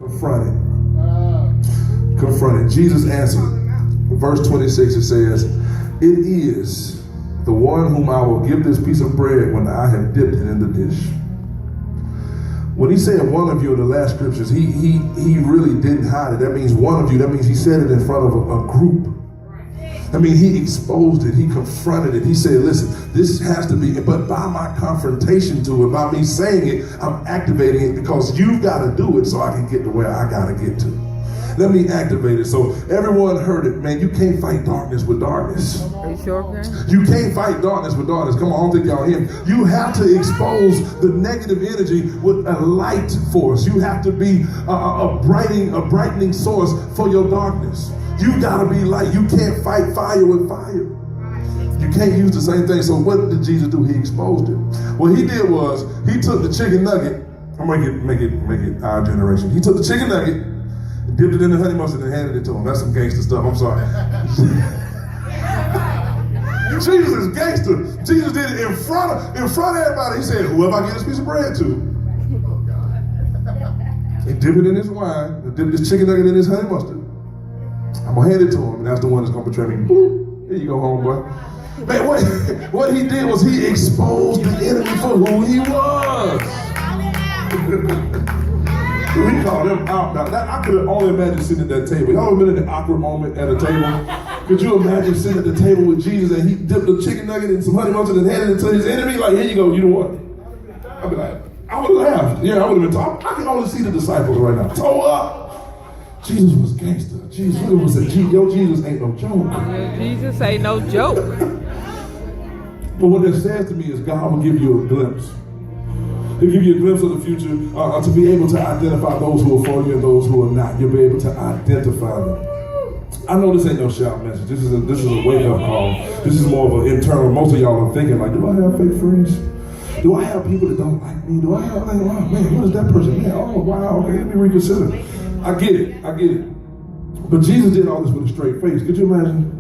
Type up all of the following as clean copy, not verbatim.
Confronted. Confronted. Jesus answered. Verse 26, it says, "It is the one whom I will give this piece of bread when I have dipped it in the dish." When he said one of you in the last scriptures, he really didn't hide it. That means one of you. That means he said it in front of a group. I mean, he exposed it. He confronted it. He said, listen, this has to be, but by my confrontation to it, by me saying it, I'm activating it because you've got to do it so I can get to where I got to get to. Let me activate it. So everyone heard it. Man, you can't fight darkness with darkness. Are you sure, man? You can't fight darkness with darkness. Come on, I don't think y'all hear me. You have to expose the negative energy with a light force. You have to be a brightening source for your darkness. You gotta be light. You can't fight fire with fire. You can't use the same thing. So what did Jesus do? He exposed it. What he did was he took the chicken nugget. I'm gonna make it our generation. He took the chicken nugget, dipped it in the honey mustard, and handed it to him. That's some gangster stuff. I'm sorry. Jesus is gangster. Jesus did it in front of everybody. He said, "Whoever I get this piece of bread to," he dipped it in his wine, and dipped this chicken nugget in his honey mustard. I'm gonna hand it to him, and that's the one that's gonna betray me. Boop. Here you go, homeboy. Man, what he did was he exposed the enemy for who he was. He called him out. Now, I could only imagine sitting at that table. Y'all ever been in an awkward moment at a table? Could you imagine sitting at the table with Jesus and he dipped a chicken nugget in some honey mustard and handed it to his enemy? Like, here you go, you know what? I'd be like, I would have laughed. Yeah, I would have been talking. I can only see the disciples right now. Toe up. Jesus was gangster. Jesus was a G. Yo, Jesus ain't no joke. Yeah, Jesus ain't no joke. But what that says to me is God will give you a glimpse. He'll give you a glimpse of the future to be able to identify those who are for you and those who are not. You'll be able to identify them. I know this ain't no shout message. This is a wake-up call. This is more of an internal. Most of y'all are thinking like, do I have fake friends? Do I have people that don't like me? Do I have, like, wow, man, what is that person? Man, oh, wow, okay, let me reconsider. I get it. But Jesus did all this with a straight face. Could you imagine?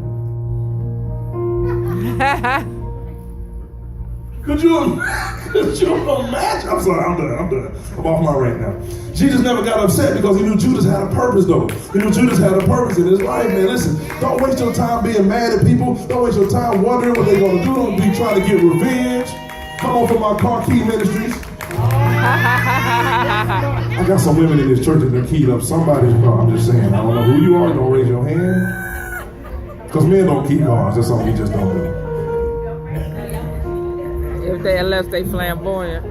Could you imagine? I'm sorry, I'm done. I'm off my rant now. Jesus never got upset because he knew Judas had a purpose, though. He knew Judas had a purpose in his life, man. Listen, don't waste your time being mad at people. Don't waste your time wondering what they're going to do. Don't be trying to get revenge. Come on for my car key ministries. I got some women in this church that are keyed up somebody's car. I'm just saying, I don't know who you are. You don't raise your hand. Because men don't keep cars. That's something we just don't do. Unless they flamboyant.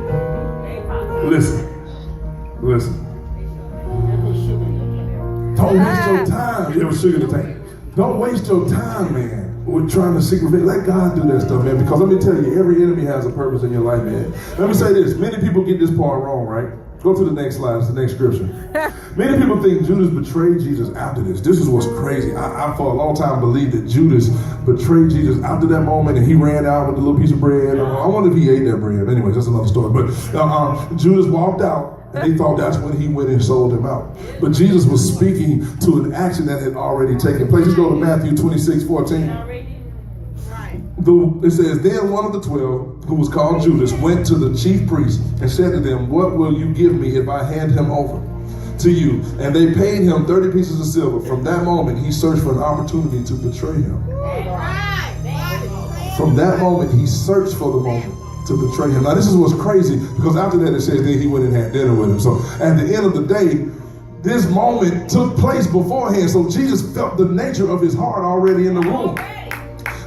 Listen. Don't waste your time. You ever sugar the tank? Don't waste your time, man. We're trying to seek revenge. Let God do that stuff, man. Because let me tell you, every enemy has a purpose in your life, man. Let me say this. Many people get this part wrong, right? Go to the next slide. It's the next scripture. Many people think Judas betrayed Jesus after this. This is what's crazy. I for a long time believed that Judas betrayed Jesus after that moment and he ran out with the little piece of bread. I wonder if he ate that bread. Anyways, that's another story. But Judas walked out. And they thought that's when he went and sold him out. But Jesus was speaking to an action that had already taken place. Let's go to Matthew 26:14. It says, then one of the 12, who was called Judas, went to the chief priests and said to them, what will you give me if I hand him over to you? And they paid him 30 pieces of silver. From that moment, he searched for an opportunity to betray him. From that moment, he searched for the moment to betray him. Now this is what's crazy, because after that it says then he went and had dinner with him. So at the end of the day, this moment took place beforehand. So Jesus felt the nature of his heart already in the room.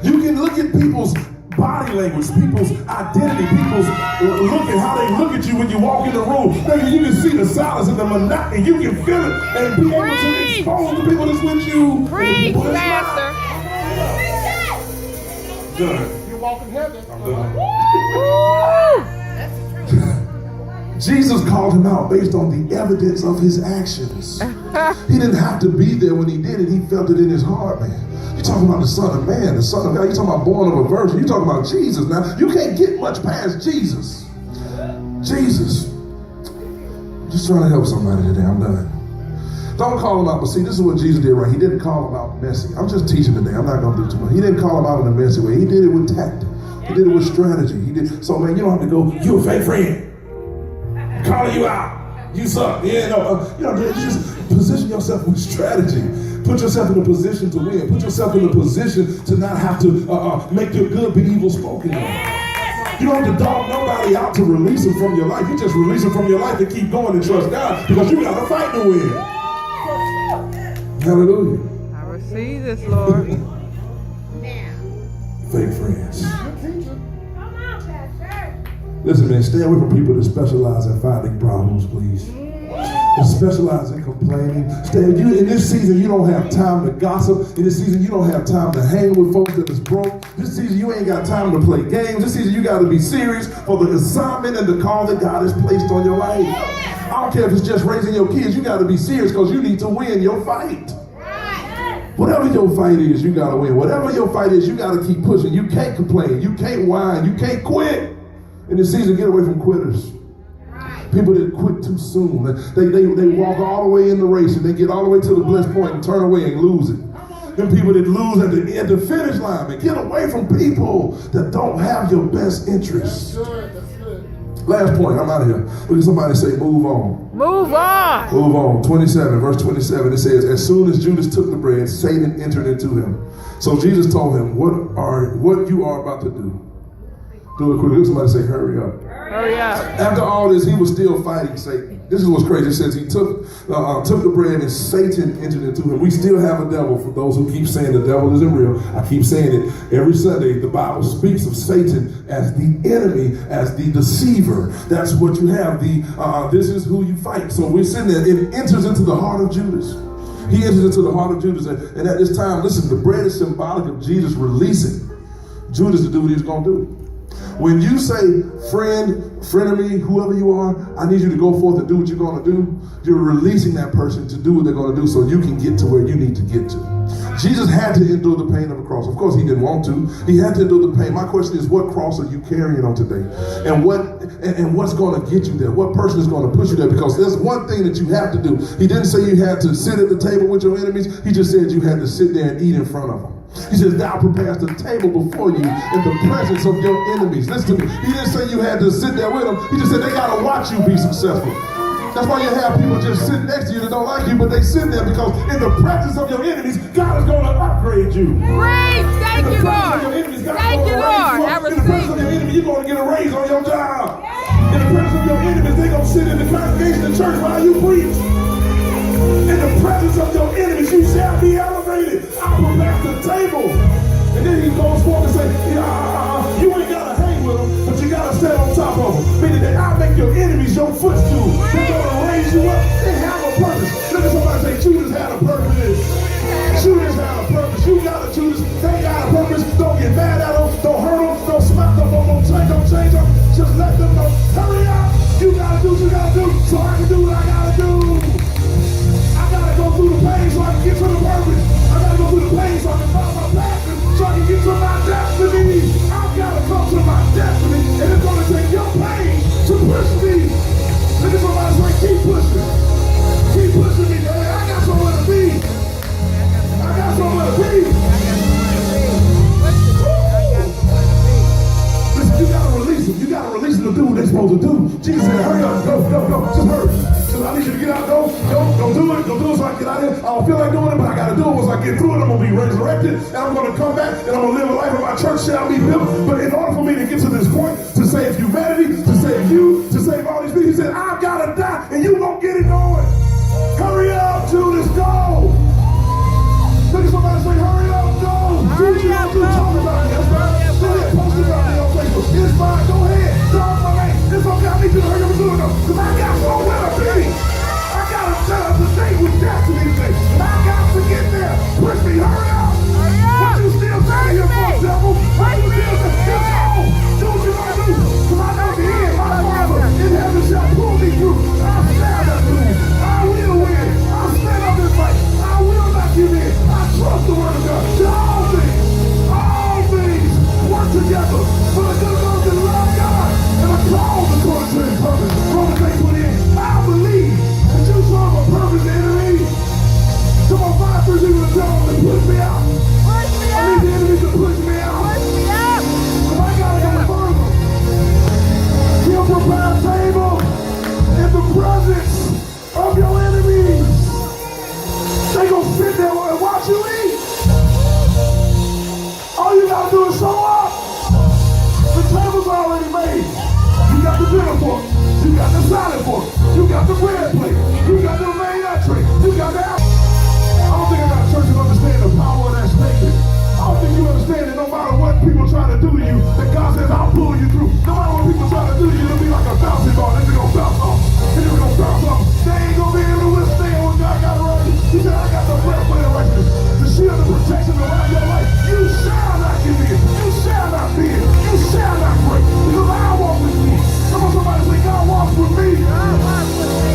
You can look at people's body language, people's identity, people's look at how they look at you when you walk in the room. You can see the silence and the monotony. You can feel it and be able to expose the people that's with you. Preach, Pastor. Done. Walk in heaven. I'm done. Jesus called him out based on the evidence of his actions. He didn't have to be there when he did it. He felt it in his heart, man. You're talking about the Son of Man, the Son of God. You're talking about born of a virgin. You're talking about Jesus. Now, you can't get much past Jesus. Jesus. I'm just trying to help somebody today. I'm done. Don't call him out, but see, this is what Jesus did right. He didn't call him out messy. I'm just teaching today. I'm not going to do too much. He didn't call him out in a messy way. He did it with tact. He did it with strategy. So, man, you don't have to go, you a fake friend. I'm calling you out. You suck. Yeah, no. Just position yourself with strategy. Put yourself in a position to win. Put yourself in a position to not have to make your good be evil spoken of. You don't have to dog nobody out to release them from your life. You just release them from your life and keep going and trust God because you got to fight to win. Hallelujah. I receive this, Lord. Fake friends. Listen, man, stay away from people that specialize in finding problems, please. That specialize in complaining. In this season, you don't have time to gossip. In this season, you don't have time to hang with folks that is broke. This season, you ain't got time to play games. This season, you got to be serious for the assignment and the call that God has placed on your life. I don't care if it's just raising your kids. You got to be serious because you need to win your fight. Whatever your fight is, you got to win. Whatever your fight is, you got to keep pushing. You can't complain. You can't whine. You can't quit. In this season, get away from quitters. People that quit too soon. They walk all the way in the race and they get all the way to the blessed point and turn away and lose it. Them people that lose at the finish line, man. Get away from people that don't have your best interests. Last point, I'm out of here. Look at somebody say, move on. Move on. Move on. 27, verse 27, it says, as soon as Judas took the bread, Satan entered into him. So Jesus told him, what you are about to do. Do it quickly. Look at somebody say, hurry up. Hurry up. After all this, he was still fighting Satan. This is what's crazy. It says he took the bread and Satan entered into him. We still have a devil. For those who keep saying the devil isn't real, I keep saying it every Sunday. The Bible speaks of Satan as the enemy, as the deceiver. That's what you have. This is who you fight. So we're sitting there. It enters into the heart of Judas. He enters into the heart of Judas. And at this time, listen, the bread is symbolic of Jesus releasing Judas to do what he's going to do. When you say, frenemy, whoever you are, I need you to go forth and do what you're going to do, you're releasing that person to do what they're going to do so you can get to where you need to get to. Jesus had to endure the pain of a cross. Of course, he didn't want to. He had to endure the pain. My question is, what cross are you carrying on today? And what's going to get you there? What person is going to push you there? Because there's one thing that you have to do. He didn't say you had to sit at the table with your enemies. He just said you had to sit there and eat in front of them. He says, thou prepares the table before you in the presence of your enemies. Listen to me. He didn't say you had to sit there with them. He just said they got to watch you be successful. That's why you have people just sitting next to you that don't like you, but they sit there because in the presence of your enemies, God is going to upgrade you. Praise, thank you, Lord. Thank you, Lord. I In the presence of your enemies, you're going to get a raise on your job. In the presence of your enemies, they're going to sit in the congregation of church while you preach. In the presence of your enemies, you shall be elevated. I prepare the table. And then he goes forth and says, you ain't got to hang with them, but you got to stand on top of them. Meaning that I'll make your enemies your footstool. They're going to raise you up. They have a purpose. Look at somebody say, Judas had a purpose. Judas had a purpose. You got a Judas. They got a purpose. Don't get mad at them. Don't hurt them. Don't smack them. Don't change them. Just let them know. Hurry up. You got to do what you got to do so I can do what I got to do. I gotta go through the pain so I can get to the purpose. I gotta go through the pain so I can find my passion, so I can get to my destiny. I've gotta come to my destiny, and it's gonna take your pain to push me. Look at somebody say, keep pushing. Keep pushing me, man. I got somewhere to be. I got somewhere to be. Listen, you gotta release them. You gotta release them to do what they're supposed to do. Jesus said, hurry up, go, just hurry. I need you to get out, go do it so I can get out of here. I don't feel like doing it, but I gotta do it. Once I get through it, I'm gonna be resurrected, and I'm gonna come back, and I'm gonna live a life, and my church shall be built. But in order for me to get to this point, to save humanity, to save you, to save all these people, he said, I've gotta die, and you gonna get it going. Hurry up, Judas, go! Look at somebody say, hurry up, go! Do what you gotta do, talk about me, that's right. Go ahead, post it about me on Facebook. It's fine, go ahead, start my name. It's okay, I need you to hurry up and do it though, because I got somewhere to be. I gotta set up the date with destiny today. I got to get there. Push me, hurry up. What you still saying here for, devil? What you still saying? Just go. Do what you gotta do. Because I know the end. My Father in heaven shall pull me protection around your life. You shall not give in. You shall not fear. You shall not break. Because I walk with you. Come on, somebody say, God walks with me. God walks with me.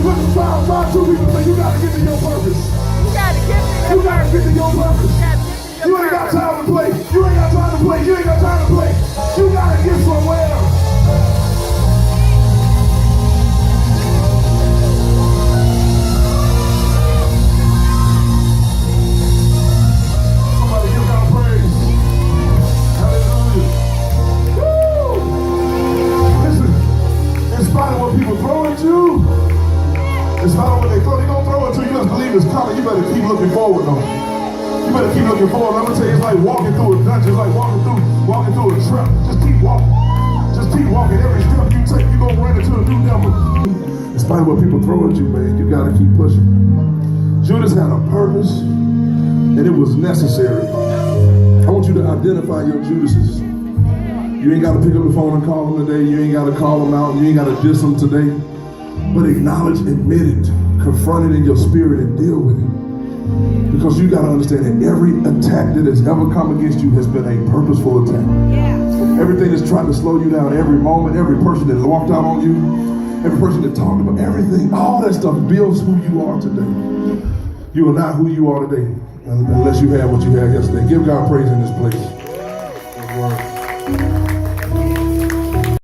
Listen, find two people say, you got to get to your purpose. You got to get to your You got to get to your purpose. You ain't got time to play. You ain't got time to play. You ain't got time to play. You got to get somewhere. Somebody give God praise. Hallelujah. Woo! Listen, in spite of what people throw at you, in spite of what they're going to throw at you, you just believe it's coming. You better keep looking forward, though. You better keep looking forward. I'm gonna tell you, it's like walking through a dungeon, it's like walking through a trap. Just keep walking. Just keep walking. Every step you take, you're gonna run into a new devil. In spite of what people throw at you, man, you gotta keep pushing. Judas had a purpose, and it was necessary. I want you to identify your Judases. You ain't gotta pick up the phone and call them today. You ain't gotta call them out. You ain't gotta diss them today. But acknowledge, admit it, confront it in your spirit, and deal with it. Because you got to understand that every attack that has ever come against you has been a purposeful attack. Yeah. Everything that's trying to slow you down, every moment, every person that walked out on you, every person that talked about everything, all that stuff builds who you are today. You are not who you are today unless you had what you had yesterday. Give God praise in this place.